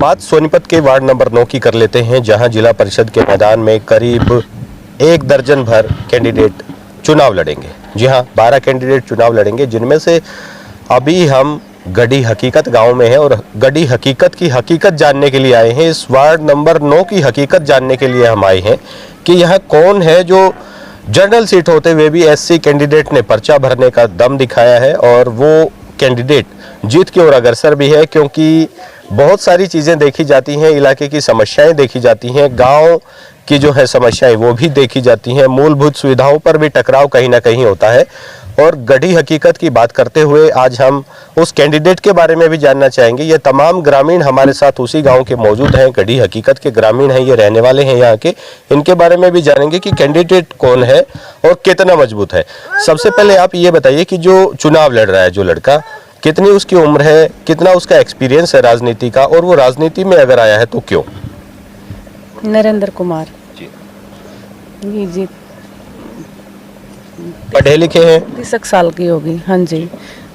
बात सोनीपत के ward number 9 की कर लेते हैं, जहां जिला परिषद के मैदान में करीब 1 दर्जन भर कैंडिडेट चुनाव लड़ेंगे। जी हां, 12 कैंडिडेट चुनाव लड़ेंगे, जिनमें से अभी हम गढ़ी हकीकत गांव में हैं और गढ़ी हकीकत की हकीकत जानने के लिए आए हैं। इस वार्ड नंबर 9 की हकीकत जानने के लिए हम आए हैं कि यहाँ कौन है जो जनरल सीट होते हुए भी एससी कैंडिडेट ने पर्चा भरने का दम दिखाया है और वो कैंडिडेट जीत की ओर अग्रसर भी है, क्योंकि बहुत सारी चीज़ें देखी जाती हैं, इलाके की समस्याएं देखी जाती हैं, गांव की जो है समस्याएं वो भी देखी जाती हैं, मूलभूत सुविधाओं पर भी टकराव कहीं ना कहीं होता है। और गढ़ी हकीकत की बात करते हुए आज हम उस कैंडिडेट के बारे में भी जानना चाहेंगे। ये तमाम ग्रामीण हमारे साथ उसी गांव के मौजूद हैं, गढ़ी हकीकत के ग्रामीण हैं, ये रहने वाले हैं यहाँ के। इनके बारे में भी जानेंगे कि कैंडिडेट कौन है और कितना मजबूत है। सबसे पहले आप ये बताइए कि जो चुनाव लड़ रहा है जो लड़का, कितनी उसकी उम्र है, कितना उसका एक्सपीरियंस है राजनीति का, और वो राजनीति में अगर आया है तो क्यों? नरेंद्र कुमार जी। पढ़े लिखे हैं? 30 साल की होगी। हाँ जी,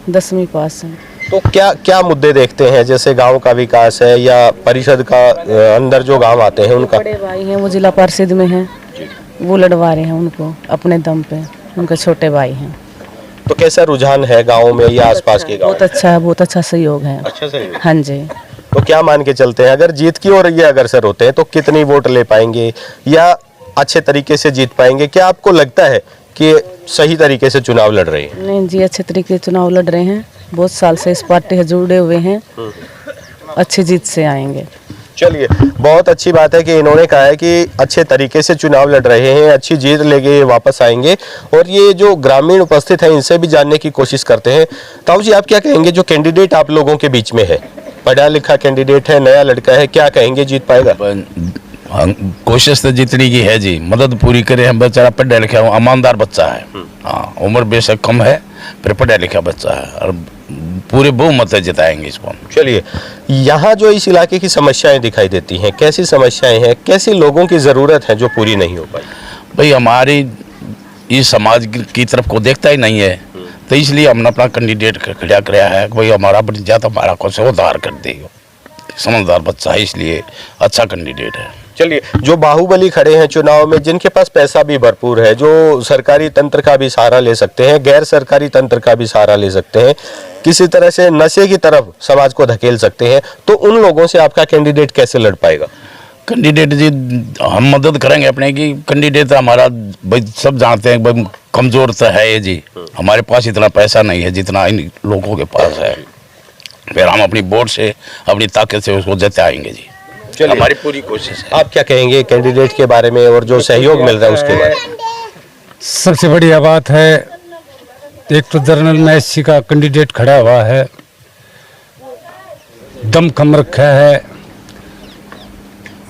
10वीं पास है। तो क्या क्या मुद्दे देखते हैं, जैसे गांव का विकास है या परिषद का अंदर जो गांव आते हैं उनका? बड़े भाई हैं, वो जिला परिषद में हैं, वो लड़वा रहे हैं उनको अपने दम पे। उनके छोटे भाई हैं। तो कैसा रुझान है गाँव में या आसपास के गाँव? बहुत अच्छा है, बहुत अच्छा सहयोग है। अच्छा सहयोग। हाँ जी। तो क्या मान के चलते हैं, अगर जीत की ओर ये अग्रसर होते हैं तो कितनी वोट ले पाएंगे या अच्छे तरीके से जीत पाएंगे? क्या आपको लगता है कि सही तरीके से चुनाव लड़ रहे हैं? नहीं जी, अच्छे तरीके से चुनाव लड़ रहे हैं। बहुत साल से इस पार्टी से जुड़े हुए हैं, अच्छी जीत से आएंगे। चलिए, बहुत अच्छी बात है कि इन्होंने कहा है कि अच्छे तरीके से चुनाव लड़ रहे हैं, अच्छी जीत लेके वापस आएंगे। और ये जो ग्रामीण उपस्थित हैं इनसे भी जानने की कोशिश करते हैं। ताऊ जी, आप क्या कहेंगे, जो कैंडिडेट आप लोगों के बीच में है, पढ़ा लिखा कैंडिडेट है, नया लड़का है, क्या कहेंगे, जीत पाएगा? कोशिश तो जितनी की है जी, मदद पूरी करे। हम बेचारा पढ़ा लिखा ईमानदार बच्चा है। हाँ, उम्र बेशक कम है, फिर पढ़ा लिखा बच्चा है और पूरे बहुमत से जिताएंगे इसको। चलिए, यहाँ जो इस इलाके की समस्याएं दिखाई देती हैं, कैसी समस्याएं हैं, कैसे लोगों की ज़रूरत है जो पूरी नहीं हो पाई? भाई, हमारी इस समाज की तरफ को देखता ही नहीं है, तो इसलिए हमने अपना कैंडिडेट खड़ा कराया है। भाई हमारा बन जाता, हमारा कुछ उद्धार कर देगा। समझदार बच्चा है, इसलिए अच्छा कैंडिडेट है। चलिए, जो बाहुबली खड़े हैं चुनाव में, जिनके पास पैसा भी भरपूर है, जो सरकारी तंत्र का भी सहारा ले सकते हैं, गैर सरकारी तंत्र का भी सहारा ले सकते हैं, किसी तरह से नशे की तरफ समाज को धकेल सकते हैं, तो उन लोगों से आपका कैंडिडेट कैसे लड़ पाएगा? कैंडिडेट जी, हम मदद करेंगे अपने की। कैंडिडेट हमारा भाई सब जानते हैं, भाई कमजोर तो है ये जी, हमारे पास इतना पैसा नहीं है जितना इन लोगों के पास है। फिर हम अपनी वोट से, अपनी ताकत से उसको जिताएंगे जी। हमारी पूरी कोशिश है। आप क्या कहेंगे कैंडिडेट के बारे में और जो सहयोग मिल रहा है उसके बारे में? सबसे बढ़िया बात है, एक तो जनरल में एससी का कैंडिडेट खड़ा हुआ है, दम कम रखा है,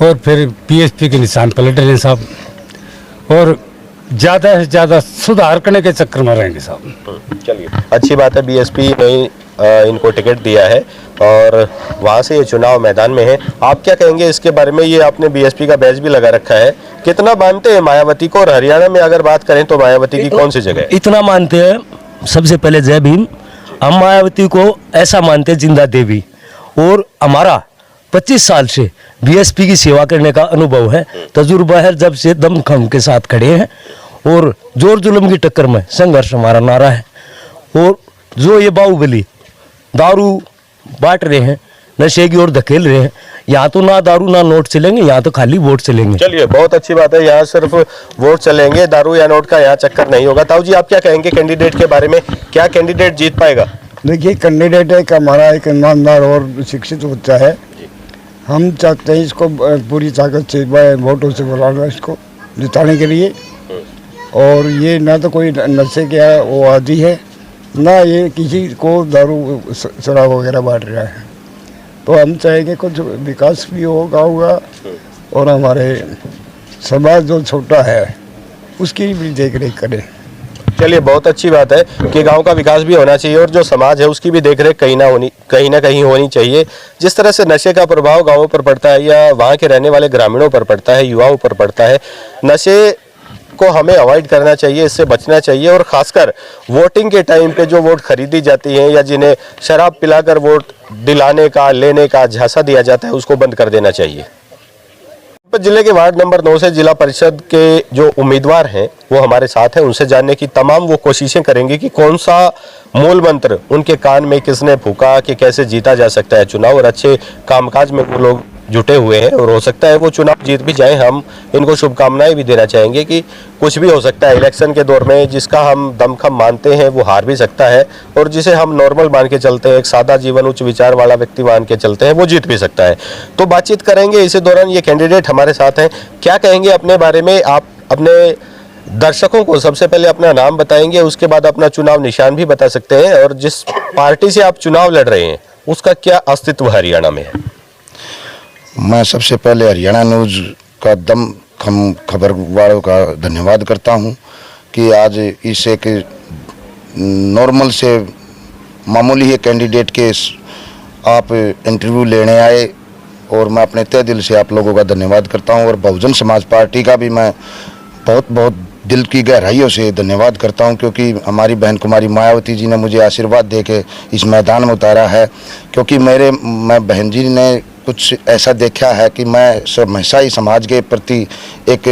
और फिर पीएसपी के निशान पर लड़ रहे हैं साहब, और ज़्यादा से ज़्यादा सुधार करने के चक्कर में रहेंगे साहब। चलिए, अच्छी बात है, बीएसपी ने इनको टिकट दिया है और वहाँ से ये चुनाव मैदान में है। आप क्या कहेंगे इसके बारे में? ये आपने बीएसपी का बैच भी लगा रखा है, कितना मानते हैं मायावती को? और हरियाणा में अगर बात करें तो मायावती की कौन सी जगह है? इतना मानते हैं। सबसे पहले जय भीम। हम मायावती को ऐसा मानते हैं जिंदा देवी, और हमारा 25 साल से बीएसपी की सेवा करने का अनुभव है, तजुर्बा है, जब से दमखम के साथ खड़े हैं, और जोर जुल्म की टक्कर में संघर्ष हमारा नारा है। और जो ये बाहुबली दारू बांट रहे हैं, नशे की ओर धकेल रहे हैं, यहाँ तो ना दारू ना नोट चलेंगे, यहाँ तो खाली वोट चलेंगे। चलिए, बहुत अच्छी बात है, यहाँ सिर्फ वोट चलेंगे, दारू या नोट का यहाँ चक्कर नहीं होगा। ताऊ जी, आप क्या कहेंगे कैंडिडेट के बारे में? क्या कैंडिडेट जीत पाएगा? देखिए, कैंडिडेट एक हमारा एक ईमानदार और शिक्षित बच्चा है। हम चाहते हैं इसको पूरी ताकत से वोटों से बुलाना, इसको जिताने के लिए। और ये ना तो कोई नशे के वो आदी है, ना ये किसी को दारू शराब वगैरह बांट रहा है। तो हम चाहेंगे कुछ विकास भी हो गाँव का, और हमारे समाज जो छोटा है उसकी भी देख रेख करें। चलिए, बहुत अच्छी बात है कि गांव का विकास भी होना चाहिए और जो समाज है उसकी भी देखरेख कहीं ना कहीं होनी चाहिए। जिस तरह से नशे का प्रभाव गांवों पर पड़ता है या वहां के रहने वाले ग्रामीणों पर पड़ता है, युवाओं पर पड़ता है, नशे को हमें अवॉइड करना चाहिए, इससे बचना चाहिए। और खासकर वोटिंग के टाइम पे जो वोट खरीदी जाती है या जिन्हें शराब पिलाकर वोट दिलाने का, लेने का झांसा दिया जाता है, उसको बंद कर देना चाहिए। जिले के वार्ड नंबर 9 से जिला परिषद के जो उम्मीदवार हैं वो हमारे साथ हैं। उनसे जानने की तमाम वो कोशिशें करेंगे कि कौन सा मूल मंत्र उनके कान में किसने फूका कि कैसे जीता जा सकता है चुनाव। और अच्छे कामकाज में वो लोग जुटे हुए हैं और हो सकता है वो चुनाव जीत भी जाएं। हम इनको शुभकामनाएं भी देना चाहेंगे कि कुछ भी हो सकता है इलेक्शन के दौर में। जिसका हम दमखम मानते हैं वो हार भी सकता है, और जिसे हम नॉर्मल मान के चलते हैं, एक सादा जीवन उच्च विचार वाला व्यक्ति मान के चलते हैं, वो जीत भी सकता है। तो बातचीत करेंगे इसी दौरान। ये कैंडिडेट हमारे साथ हैं, क्या कहेंगे अपने बारे में। आप अपने दर्शकों को सबसे पहले अपना नाम बताएंगे, उसके बाद अपना चुनाव निशान भी बता सकते हैं, और जिस पार्टी से आप चुनाव लड़ रहे हैं उसका क्या अस्तित्व हरियाणा में है। मैं सबसे पहले हरियाणा न्यूज़ का दमखम खबर वालों का धन्यवाद करता हूं कि आज इस एक नॉर्मल से मामूली है कैंडिडेट के आप इंटरव्यू लेने आए, और मैं अपने तहे दिल से आप लोगों का धन्यवाद करता हूं। और बहुजन समाज पार्टी का भी मैं बहुत बहुत दिल की गहराइयों से धन्यवाद करता हूं, क्योंकि हमारी बहन कुमारी मायावती जी ने मुझे आशीर्वाद दे के इस मैदान में उतारा है। क्योंकि मैं बहन जी ने कुछ ऐसा देखा है कि मैं हमेशा ही समाज के प्रति एक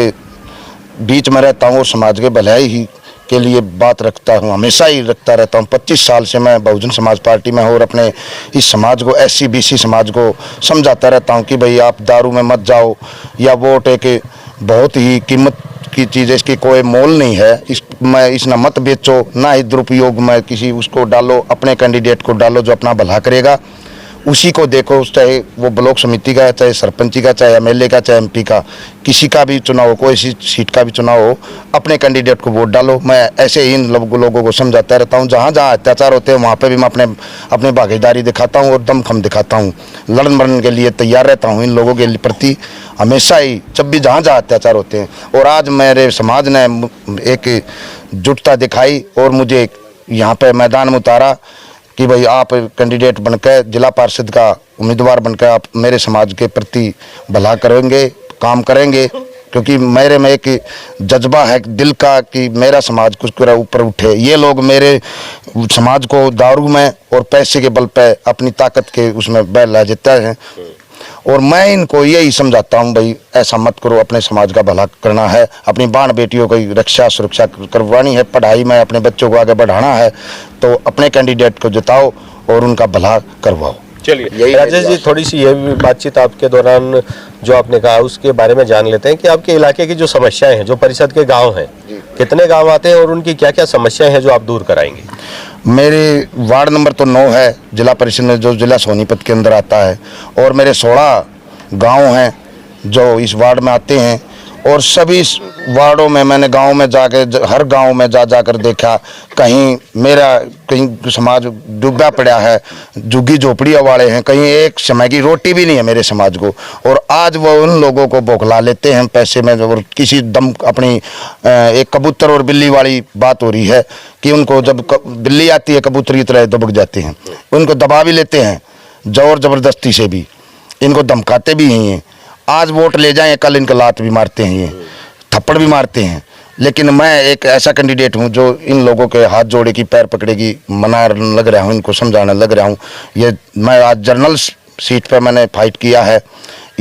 बीच में रहता हूँ और समाज के भलाई ही के लिए बात रखता हूँ, हमेशा ही रखता रहता हूँ। 25 साल से मैं बहुजन समाज पार्टी में हूँ और अपने इस समाज को, SC BC समाज को समझाता रहता हूँ कि भाई आप दारू में मत जाओ, या वोट एक बहुत ही कीमत की चीज़ है, इसकी कोई मोल नहीं है। इसना मत बेचो, ना ही दुरुपयोग में किसी उसको डालो, अपने कैंडिडेट को डालो जो अपना भला करेगा, उसी को देखो। चाहे वो ब्लॉक समिति का है, चाहे सरपंची का, चाहे MLA का, चाहे MP का, किसी का भी चुनाव हो, कोई सीट का भी चुनाव हो, अपने कैंडिडेट को वोट डालो। मैं ऐसे ही इन लोगों को समझाता रहता हूँ। जहाँ जहाँ अत्याचार होते हैं वहाँ पे भी मैं अपनी भागीदारी दिखाता हूँ और दमखम दिखाता हूँ। लड़न मरन के लिए तैयार रहता हूँ इन लोगों के प्रति हमेशा ही, जब भी जहाँ जहाँ अत्याचार होते हैं। और आज मेरे समाज ने एक जुटता दिखाई और मुझे यहाँ पे मैदान में उतारा कि भाई आप कैंडिडेट बनकर, जिला पार्षद का उम्मीदवार बनकर आप मेरे समाज के प्रति भला करेंगे, काम करेंगे। क्योंकि मेरे में एक जज्बा है दिल का कि मेरा समाज कुछ ऊपर उठे। ये लोग मेरे समाज को दारू में और पैसे के बल पे अपनी ताकत के उसमें बहला देते हैं, और मैं इनको यही समझाता हूँ भाई ऐसा मत करो, अपने समाज का भला करना है, अपनी बाण बेटियों की रक्षा सुरक्षा करवानी है, पढ़ाई में अपने बच्चों को आगे बढ़ाना है, तो अपने कैंडिडेट को जिताओ और उनका भला करवाओ। चलिए राजेश जी, थोड़ी सी ये भी बातचीत आपके दौरान जो आपने कहा उसके बारे में जान लेते हैं कि आपके इलाके की जो समस्याएं हैं, जो परिषद के गांव हैं, कितने गांव आते हैं और उनकी क्या क्या समस्याएं हैं जो आप दूर कराएंगे। मेरे वार्ड नंबर तो 9 है जिला परिषद में, जो जिला सोनीपत के अंदर आता है, और मेरे 16 गांव हैं जो इस वार्ड में आते हैं। और सभी वार्डों में मैंने गांव में जाके, हर गांव में जाकर देखा, कहीं समाज डूबा पड़ा है, झुग्गी झोपड़ियों वाले हैं, कहीं एक समय की रोटी भी नहीं है मेरे समाज को। और आज वो उन लोगों को बौखला लेते हैं पैसे में, और किसी दम अपनी एक कबूतर और बिल्ली वाली बात हो रही है कि उनको जब बिल्ली आती है कबूतर की तरह दबक जाते हैं, उनको दबा भी लेते हैं जोर जबरदस्ती से भी, इनको धमकाते भी हैं। आज वोट ले जाएं, कल इनका लात भी मारते हैं, ये थप्पड़ भी मारते हैं। लेकिन मैं एक ऐसा कैंडिडेट हूं जो इन लोगों के हाथ जोड़े की, पैर पकड़े की मना लग रहा हूं, इनको समझाने लग रहा हूं। ये मैं आज जनरल सीट पर मैंने फाइट किया है,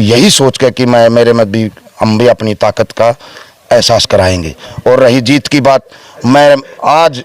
यही सोच के कि मेरे में भी हम भी अपनी ताकत का एहसास कराएंगे। और रही जीत की बात, मैं आज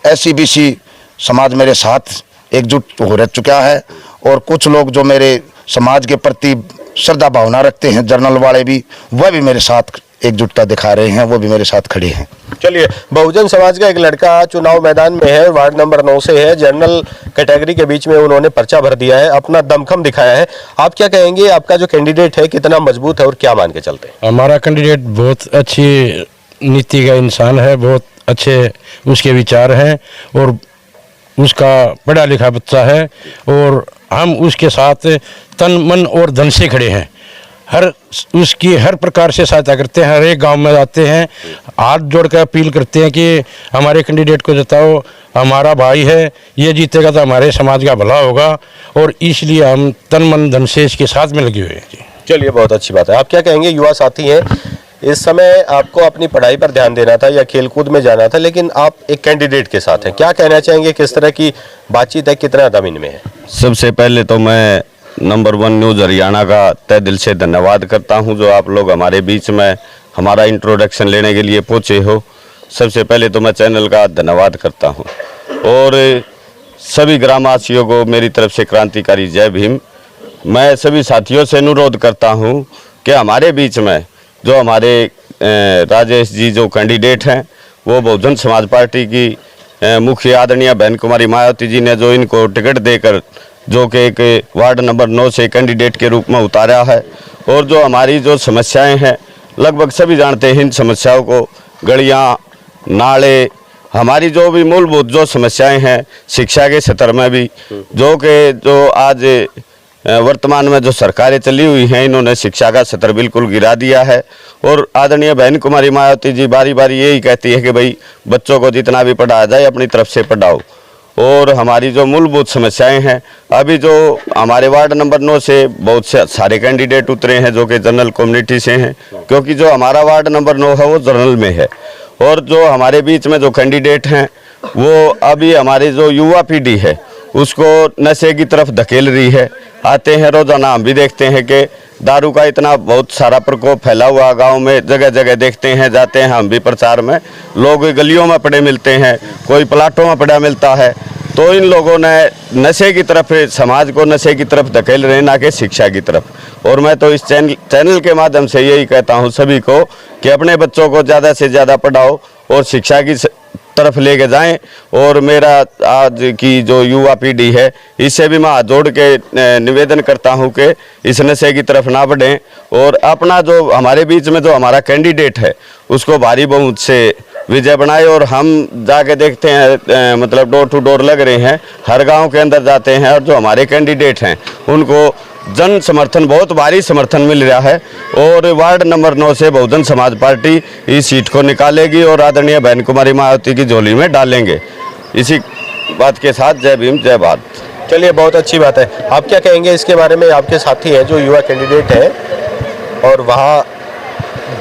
SC BC समाज मेरे साथ एकजुट हो रह चुका है, और कुछ लोग जो मेरे समाज के प्रति श्रद्धा भावना रखते हैं, जर्नल वाले भी, वह भी मेरे साथ एकजुटता दिखा रहे हैं, वो भी मेरे साथ खड़े हैं। चलिए, बहुजन समाज का एक लड़का चुनाव मैदान में है, वार्ड नंबर 9 से है, जनरल कैटेगरी के बीच में उन्होंने पर्चा भर दिया है, अपना दमखम दिखाया है। आप क्या कहेंगे, आपका जो कैंडिडेट है कितना मजबूत है और क्या मान के चलते हैं। हमारा कैंडिडेट बहुत अच्छी नीति का इंसान है, बहुत अच्छे उसके विचार हैं, और उसका पढ़ा लिखा बच्चा है, और हम उसके साथ तन मन और धन से खड़े हैं। उसकी हर प्रकार से सहायता करते हैं, हर एक गांव में जाते हैं, हाथ जोड़कर अपील करते हैं कि हमारे कैंडिडेट को जिताओ, हमारा भाई है, ये जीतेगा तो हमारे समाज का भला होगा, और इसलिए हम तन मन धन से इसके साथ में लगे हुए हैं जी। चलिए, बहुत अच्छी बात है। आप क्या कहेंगे, युवा साथी हैं, इस समय आपको अपनी पढ़ाई पर ध्यान देना था या खेलकूद में जाना था, लेकिन आप एक कैंडिडेट के साथ हैं। क्या कहना चाहेंगे, किस तरह की बातचीत है, कितना दम इनमें है? सबसे पहले तो मैं नंबर 1 न्यूज़ हरियाणा का तहे दिल से धन्यवाद करता हूं, जो आप लोग हमारे बीच में हमारा इंट्रोडक्शन लेने के लिए पहुंचे हो। सबसे पहले तो मैं चैनल का धन्यवाद करता हूं और सभी ग्रामवासियों को मेरी तरफ से क्रांतिकारी जय भीम। मैं सभी साथियों से अनुरोध करता हूं कि हमारे बीच में जो हमारे राजेश जी जो कैंडिडेट हैं, वो बहुजन समाज पार्टी की मुखिया आदरणीय बहन कुमारी मायावती जी ने जो इनको टिकट देकर जो कि एक वार्ड नंबर 9 से कैंडिडेट के रूप में उतारा है। और जो हमारी जो समस्याएं हैं, लगभग सभी जानते हैं इन समस्याओं को, गलियाँ, नाले, हमारी जो भी मूलभूत जो समस्याएं हैं, शिक्षा के स्तर में भी जो आज वर्तमान में जो सरकारें चली हुई हैं, इन्होंने शिक्षा का स्तर बिल्कुल गिरा दिया है। और आदरणीय बहन कुमारी मायावती जी बारी बारी यही कहती है कि भाई बच्चों को जितना भी पढ़ाया जाए अपनी तरफ से पढ़ाओ। और हमारी जो मूलभूत समस्याएं हैं, अभी जो हमारे वार्ड नंबर 9 से बहुत से सारे कैंडिडेट उतरे हैं जो कि जनरल कम्युनिटी से हैं, क्योंकि जो हमारा वार्ड नंबर 9 है वो जनरल में है। और जो हमारे बीच में जो कैंडिडेट हैं, वो अभी हमारी जो युवा पीढ़ी है उसको नशे की तरफ धकेल रही है। आते हैं रोजाना, हम भी देखते हैं कि दारू का इतना बहुत सारा प्रकोप फैला हुआ गांव में, जगह जगह देखते हैं, जाते हैं हम भी प्रचार में, लोग गलियों में पड़े मिलते हैं, कोई प्लाटों में पड़ा मिलता है। तो इन लोगों ने नशे की तरफ, समाज को नशे की तरफ धकेल रहे हैं, ना कि शिक्षा की तरफ। और मैं तो इस चैनल के माध्यम से यही कहता हूं सभी को कि अपने बच्चों को ज़्यादा से ज़्यादा पढ़ाओ और शिक्षा की तरफ लेके जाएं। और मेरा आज की जो युवा पीढ़ी है, इससे भी मैं हाथ जोड़ के निवेदन करता हूं कि इस नशे की तरफ ना बढ़ें और अपना जो हमारे बीच में जो हमारा कैंडिडेट है उसको भारी बहुमत से विजय बनाए। और हम जाके देखते हैं, मतलब डोर टू डोर लग रहे हैं, हर गांव के अंदर जाते हैं और जो हमारे कैंडिडेट हैं उनको जन समर्थन, बहुत भारी समर्थन मिल रहा है। और वार्ड नंबर 9 से बहुजन समाज पार्टी इस सीट को निकालेगी और आदरणीय बहन कुमारी मायावती की झोली में डालेंगे। इसी बात के साथ जय भीम, जय भारत। चलिए, बहुत अच्छी बात है। आप क्या कहेंगे इसके बारे में? आपके साथी हैं जो युवा कैंडिडेट हैं और वहाँ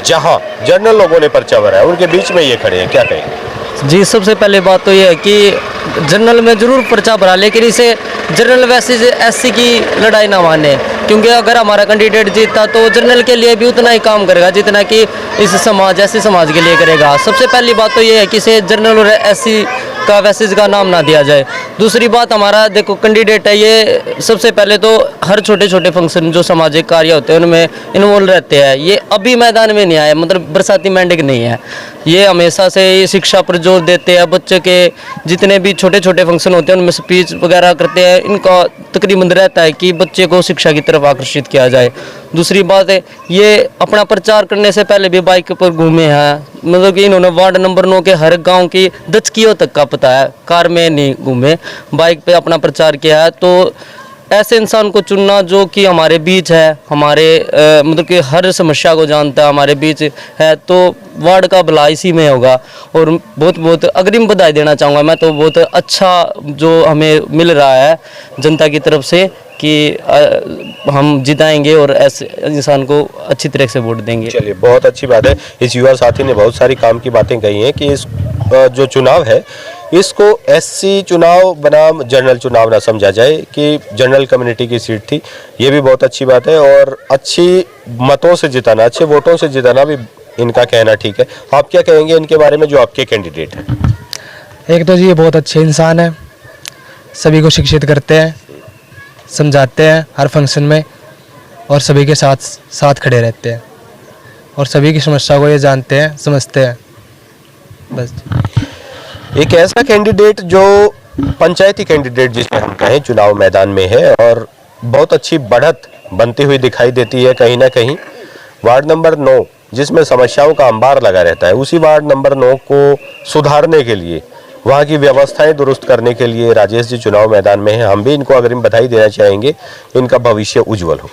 जहाँ जनरल लोगों ने पर्चा भरा है, उनके बीच में ये खड़े हैं, क्या कहेंगे? जी, सबसे पहले बात तो ये है कि जनरल में ज़रूर पर्चा भरा, लेकिन इसे जनरल वैसे एससी की लड़ाई ना माने, क्योंकि अगर हमारा कैंडिडेट जीतता तो जनरल के लिए भी उतना ही काम करेगा जितना कि इस समाज, ऐसे समाज के लिए करेगा। सबसे पहली बात तो ये है कि इसे जनरल और एससी का वैसेज का नाम ना दिया जाए। दूसरी बात, हमारा देखो कैंडिडेट है, ये सबसे पहले तो हर छोटे छोटे फंक्शन जो सामाजिक कार्य होते हैं उनमें इन्वॉल्व रहते हैं। ये अभी मैदान में नहीं आया, मतलब बरसाती मेंढक नहीं है, ये हमेशा से ये शिक्षा पर जोर देते हैं। बच्चे के जितने भी छोटे छोटे फंक्शन होते हैं उनमें स्पीच वगैरह करते हैं। इनका तकरीबन रहता है कि बच्चे को शिक्षा की तरफ आकर्षित किया जाए। दूसरी बात है, ये अपना प्रचार करने से पहले भी बाइक पर घूमे हैं, मतलब कि इन्होंने वार्ड नंबर 9 के हर गांव की दचकियों तक का पता है, कार में नहीं घूमे, बाइक पे अपना प्रचार किया है। तो ऐसे इंसान को चुनना जो कि हमारे बीच है, हमारे मतलब कि हर समस्या को जानता है, हमारे बीच है, तो वार्ड का भला इसी में होगा। और बहुत बहुत अग्रिम बधाई देना चाहूँगा मैं तो, बहुत अच्छा जो हमें मिल रहा है जनता की तरफ से कि हम जिताएंगे और ऐसे इंसान को अच्छी तरह से वोट देंगे। चलिए, बहुत अच्छी बात है। इस युवा साथी ने बहुत सारी काम की बातें कही हैं कि इस जो चुनाव है इसको एससी चुनाव बनाम जनरल चुनाव ना समझा जाए, कि जनरल कम्युनिटी की सीट थी, ये भी बहुत अच्छी बात है। और अच्छी मतों से जिताना, अच्छे वोटों से जिताना भी इनका कहना ठीक है। आप क्या कहेंगे इनके बारे में जो आपके कैंडिडेट हैं? एक तो जी ये बहुत अच्छे इंसान है, सभी को शिक्षित करते हैं, समझाते हैं हर फंक्शन में, और सभी के साथ खड़े रहते हैं और सभी की समस्या को ये जानते हैं, समझते हैं। बस एक ऐसा कैंडिडेट जो पंचायती कैंडिडेट जिसे हम कहें चुनाव मैदान में है और बहुत अच्छी बढ़त बनती हुई दिखाई देती है कहीं ना कहीं। वार्ड नंबर 9 जिसमें समस्याओं का अंबार लगा रहता है, उसी वार्ड नंबर 9 को सुधारने के लिए, वहाँ की व्यवस्थाएं दुरुस्त करने के लिए राजेश जी चुनाव मैदान में हैं। हम भी इनको अग्रिम बधाई देना चाहेंगे, इनका भविष्य उज्जवल हो।